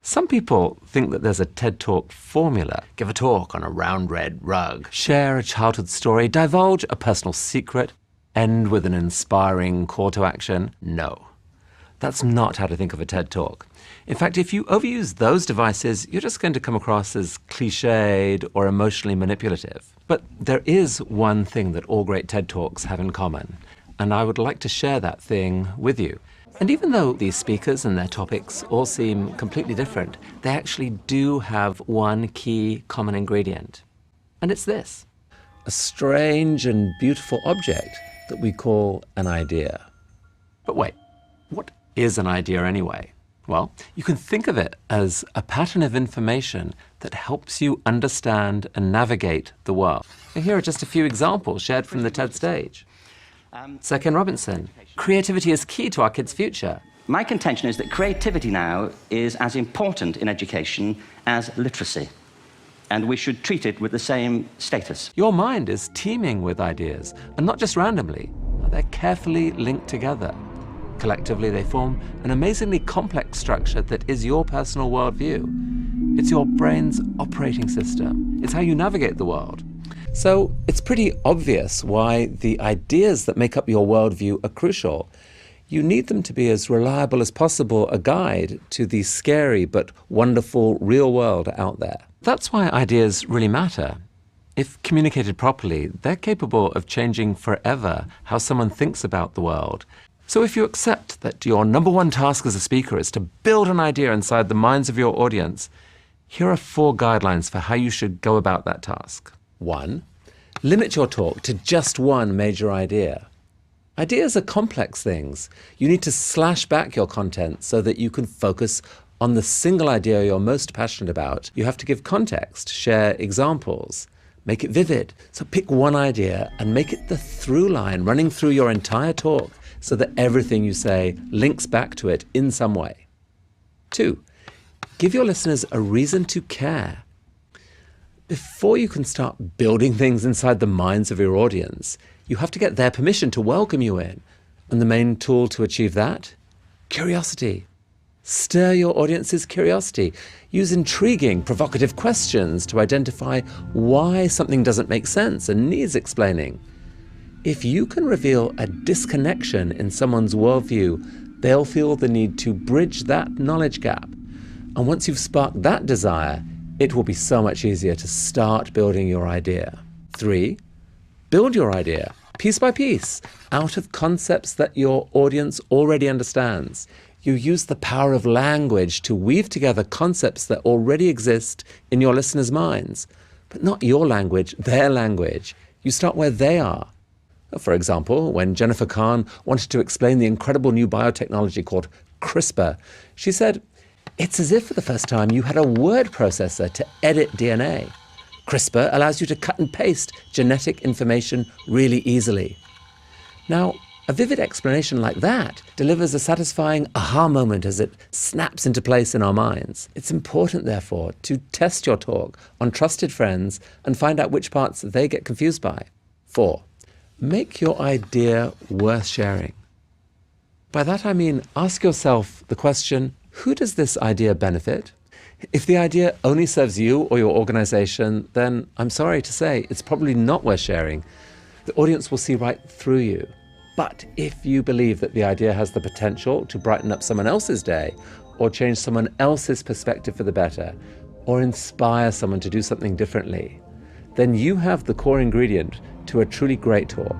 Some people think that there's a TED Talk formula. Give a talk on a round red rug, share a childhood story, divulge a personal secret, end with an inspiring call to action. No, that's not how to think of a TED Talk. In fact, if you overuse those devices, you're just going to come across as cliched or emotionally manipulative. But there is one thing that all great TED Talks have in common, and I would like to share that thing with you. And even though these speakers and their topics all seem completely different, they actually do have one key common ingredient. And it's this: a strange and beautiful object that we call an idea. But wait, what is an idea anyway? Well, you can think of it as a pattern of information that helps you understand and navigate the world. And here are just a few examples shared from the TED stage. Sir Ken Robinson: creativity is key to our kids' future. My contention is that creativity now is as important in education as literacy, and we should treat it with the same status. Your mind is teeming with ideas, and not just randomly. They're carefully linked together. Collectively, they form an amazingly complex structure that is your personal worldview. It's your brain's operating system. It's how you navigate the world. So it's pretty obvious why the ideas that make up your worldview are crucial. You need them to be as reliable as possible a guide to the scary but wonderful real world out there. That's why ideas really matter. If communicated properly, they're capable of changing forever how someone thinks about the world. So if you accept that your number one task as a speaker is to build an idea inside the minds of your audience, here are 4 guidelines for how you should go about that task. 1. Limit your talk to just one major idea. Ideas are complex things. You need to slash back your content so that you can focus on the single idea you're most passionate about. You have to give context, share examples, make it vivid. So pick one idea and make it the through line running through your entire talk so that everything you say links back to it in some way. 2. Give your listeners a reason to care. Before you can start building things inside the minds of your audience, you have to get their permission to welcome you in. And the main tool to achieve that? Curiosity. Stir your audience's curiosity. Use intriguing, provocative questions to identify why something doesn't make sense and needs explaining. If you can reveal a disconnection in someone's worldview, they'll feel the need to bridge that knowledge gap. And once you've sparked that desire, it will be so much easier to start building your idea. 3. Build your idea, piece by piece, out of concepts that your audience already understands. You use the power of language to weave together concepts that already exist in your listeners' minds, but not your language, their language. You start where they are. For example, when Jennifer Kahn wanted to explain the incredible new biotechnology called CRISPR, she said, "It's as if for the first time you had a word processor to edit DNA. CRISPR allows you to cut and paste genetic information really easily." Now, a vivid explanation like that delivers a satisfying aha moment as it snaps into place in our minds. It's important, therefore, to test your talk on trusted friends and find out which parts they get confused by. 4. Make your idea worth sharing. By that I mean, ask yourself the question, who does this idea benefit? If the idea only serves you or your organization, then I'm sorry to say it's probably not worth sharing. The audience will see right through you. But if you believe that the idea has the potential to brighten up someone else's day, or change someone else's perspective for the better, or inspire someone to do something differently, then you have the core ingredient to a truly great talk.